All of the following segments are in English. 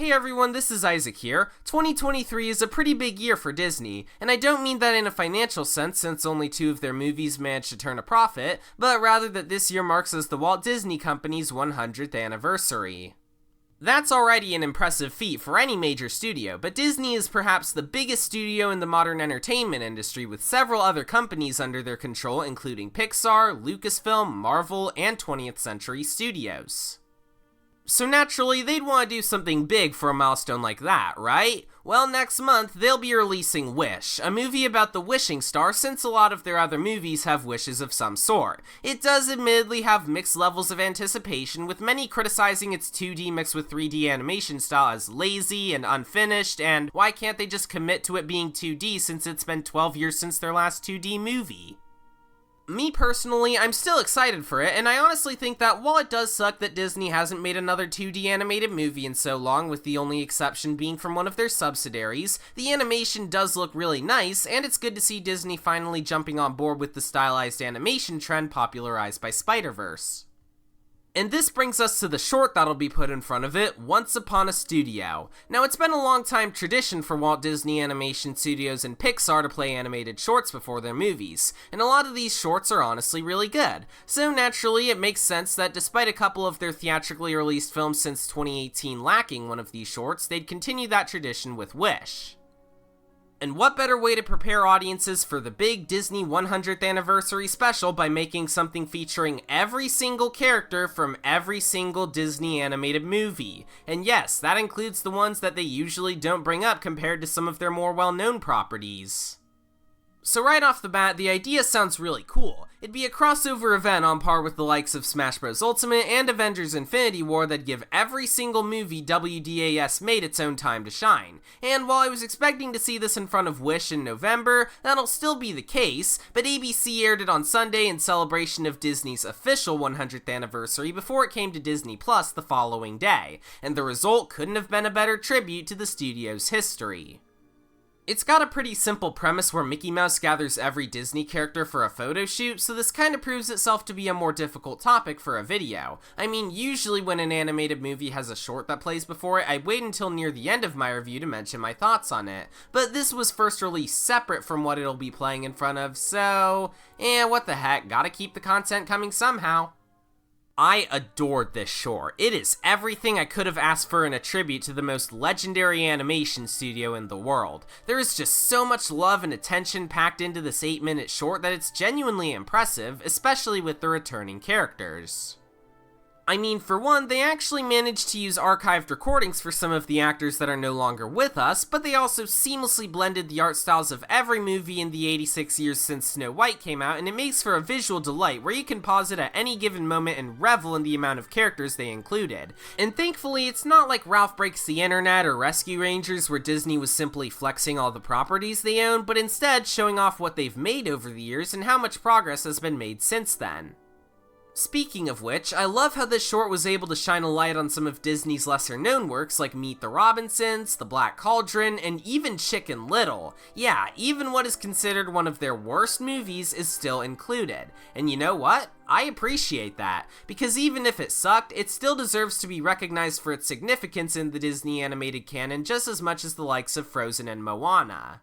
Hey everyone, this is Isaac here. 2023 is a pretty big year for Disney, and I don't mean that in a financial sense since only 2 of their movies managed to turn a profit, but rather that this year marks as the Walt Disney Company's 100th anniversary. That's already an impressive feat for any major studio, but Disney is perhaps the biggest studio in the modern entertainment industry with several other companies under their control including Pixar, Lucasfilm, Marvel, and 20th Century Studios. So naturally, they'd want to do something big for a milestone like that, right? Well, next month, they'll be releasing Wish, a movie about the wishing star since a lot of their other movies have wishes of some sort. It does admittedly have mixed levels of anticipation, with many criticizing its 2D mixed with 3D animation style as lazy and unfinished, and why can't they just commit to it being 2D since it's been 12 years since their last 2D movie? Me personally, I'm still excited for it, and I honestly think that while it does suck that Disney hasn't made another 2D animated movie in so long, with the only exception being from one of their subsidiaries, the animation does look really nice, and it's good to see Disney finally jumping on board with the stylized animation trend popularized by Spider-Verse. And this brings us to the short that'll be put in front of it, Once Upon a Studio. Now, it's been a long time tradition for Walt Disney Animation Studios and Pixar to play animated shorts before their movies, and a lot of these shorts are honestly really good. So naturally, it makes sense that despite a couple of their theatrically released films since 2018 lacking one of these shorts, they'd continue that tradition with Wish. And what better way to prepare audiences for the big Disney 100th anniversary special by making something featuring every single character from every single Disney animated movie. And yes, that includes the ones that they usually don't bring up compared to some of their more well-known properties. So right off the bat, the idea sounds really cool. It'd be a crossover event on par with the likes of Smash Bros. Ultimate and Avengers Infinity War that'd give every single movie WDAS made its own time to shine. And while I was expecting to see this in front of Wish in November, that'll still be the case, but ABC aired it on Sunday in celebration of Disney's official 100th anniversary before it came to Disney Plus the following day, and the result couldn't have been a better tribute to the studio's history. It's got a pretty simple premise where Mickey Mouse gathers every Disney character for a photo shoot, so this kind of proves itself to be a more difficult topic for a video. I mean, usually when an animated movie has a short that plays before it, I wait until near the end of my review to mention my thoughts on it. But this was first released separate from what it'll be playing in front of, so what the heck, gotta keep the content coming somehow. I adored this short. It is everything I could have asked for in a tribute to the most legendary animation studio in the world. There is just so much love and attention packed into this 8-minute short that it's genuinely impressive, especially with the returning characters. I mean, for one, they actually managed to use archived recordings for some of the actors that are no longer with us, but they also seamlessly blended the art styles of every movie in the 86 years since Snow White came out, and it makes for a visual delight where you can pause it at any given moment and revel in the amount of characters they included. And thankfully, it's not like Ralph Breaks the Internet or Rescue Rangers where Disney was simply flexing all the properties they own, but instead showing off what they've made over the years and how much progress has been made since then. Speaking of which, I love how this short was able to shine a light on some of Disney's lesser-known works like Meet the Robinsons, The Black Cauldron, and even Chicken Little. Yeah, even what is considered one of their worst movies is still included. And you know what? I appreciate that, because even if it sucked, it still deserves to be recognized for its significance in the Disney animated canon just as much as the likes of Frozen and Moana.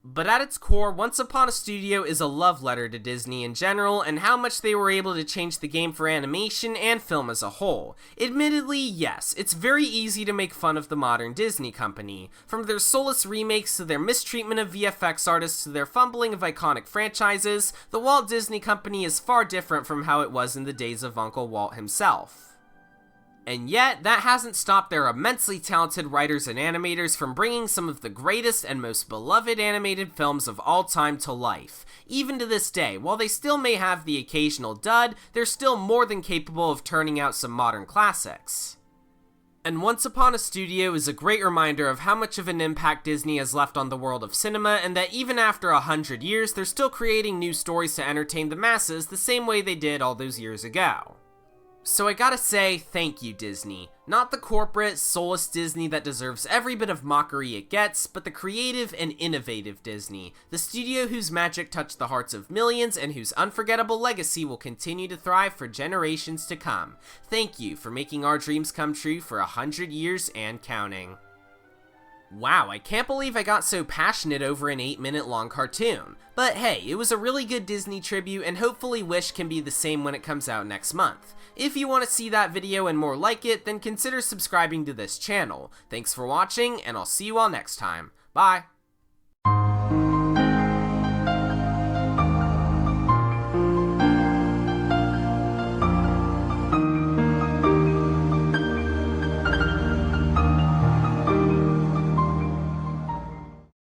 But at its core, Once Upon a Studio is a love letter to Disney in general and how much they were able to change the game for animation and film as a whole. Admittedly, yes, it's very easy to make fun of the modern Disney company. From their soulless remakes to their mistreatment of VFX artists to their fumbling of iconic franchises, the Walt Disney Company is far different from how it was in the days of Uncle Walt himself. And yet, that hasn't stopped their immensely talented writers and animators from bringing some of the greatest and most beloved animated films of all time to life. Even to this day, while they still may have the occasional dud, they're still more than capable of turning out some modern classics. And Once Upon a Studio is a great reminder of how much of an impact Disney has left on the world of cinema, and that even after 100 years, they're still creating new stories to entertain the masses the same way they did all those years ago. So I gotta say, thank you, Disney. Not the corporate, soulless Disney that deserves every bit of mockery it gets, but the creative and innovative Disney, the studio whose magic touched the hearts of millions and whose unforgettable legacy will continue to thrive for generations to come. Thank you for making our dreams come true for 100 years and counting. Wow, I can't believe I got so passionate over an 8-minute long cartoon. But hey, it was a really good Disney tribute, and hopefully Wish can be the same when it comes out next month. If you want to see that video and more like it, then consider subscribing to this channel. Thanks for watching, and I'll see you all next time. Bye!